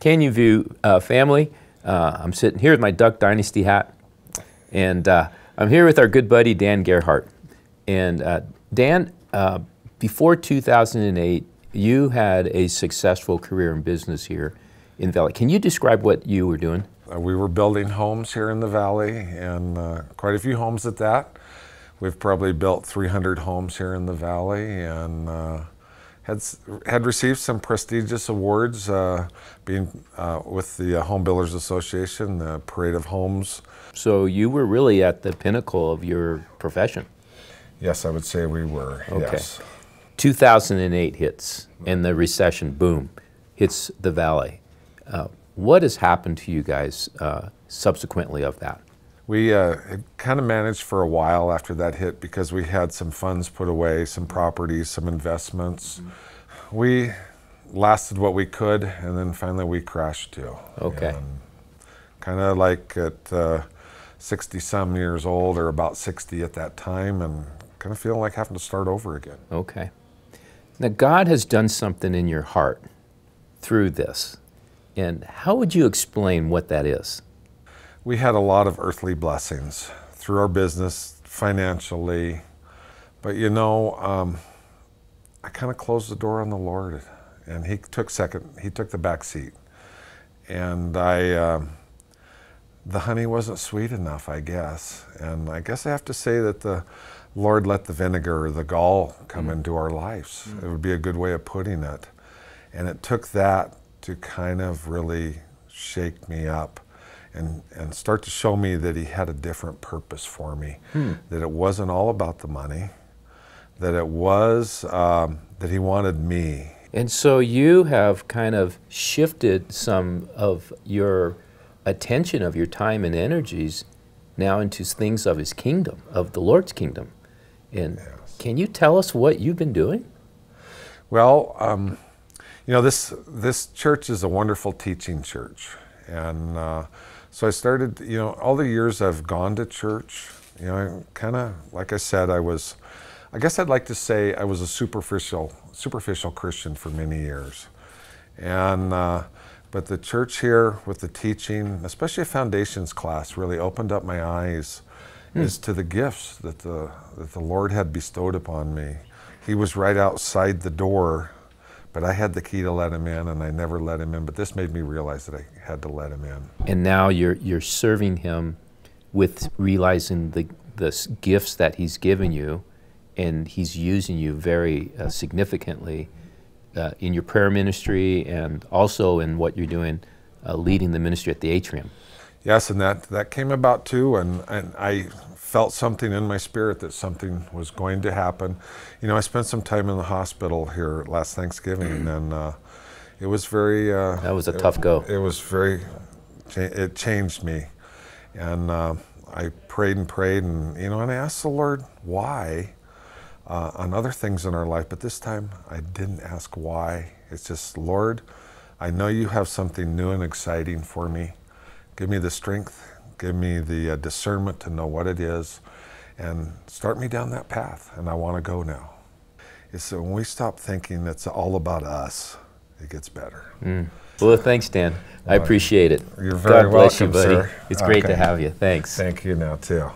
Canyon View family. I'm sitting here with my Duck Dynasty hat, and I'm here with our good buddy Dan Gearhart. And Dan, before 2008, you had a successful career in business here in the Valley. Can you describe what you were doing? We were building homes here in the Valley, and quite a few homes at that. We've probably built 300 homes here in the Valley, and had received some prestigious awards, being with the Home Builders Association, the Parade of Homes. So you were really at the pinnacle of your profession. Yes, I would say we were, okay. Yes. 2008 hits, and the recession, boom, hits the Valley. What has happened to you guys subsequently of that? We had kind of managed for a while after that hit because we had some funds put away, some properties, some investments. Mm-hmm. We lasted what we could, and then finally we crashed too. Okay. Kind of like at 60-some years old, or about 60 at that time, and kind of feeling like having to start over again. Okay. Now God has done something in your heart through this. And how would you explain what that is? We had a lot of earthly blessings through our business, financially, but you know, I kind of closed the door on the Lord, and He took the back seat. And the honey wasn't sweet enough, I guess. And I guess I have to say that the Lord let the vinegar or the gall come into our lives. It would be a good way of putting it. And it took that to kind of really shake me up and start to show me that He had a different purpose for me, that it wasn't all about the money, that it was, that He wanted me. And so you have kind of shifted some of your attention, of your time and energies now into things of His kingdom, of the Lord's kingdom. And yes. Can you tell us what you've been doing? Well, you know, this church is a wonderful teaching church. And so I started, you know, all the years I've gone to church, you know, kind of, like I said, I guess I'd like to say I was a superficial Christian for many years. And, but the church here with the teaching, especially a foundations class, really opened up my eyes as to the gifts that the Lord had bestowed upon me. He was right outside the door, but I had the key to let Him in, and I never let Him in. But this made me realize that I had to let Him in. And now you're serving Him with realizing the gifts that He's given you, and He's using you very significantly in your prayer ministry, and also in what you're doing, leading the ministry at the atrium. Yes, and that came about too, and I felt something in my spirit that something was going to happen. You know, I spent some time in the hospital here last Thanksgiving, and it was very... that was a tough go. It was it changed me. And I prayed and prayed, and, you know, and I asked the Lord why on other things in our life, but this time I didn't ask why. It's just, Lord, I know You have something new and exciting for me. Give me the strength, give me the discernment to know what it is, and start me down that path, and I want to go now. It's when we stop thinking it's all about us, it gets better. Well, thanks, Dan. I appreciate it. You're very God bless welcome, you, buddy. sir. It's great to have you. Thanks. Thank you now, too.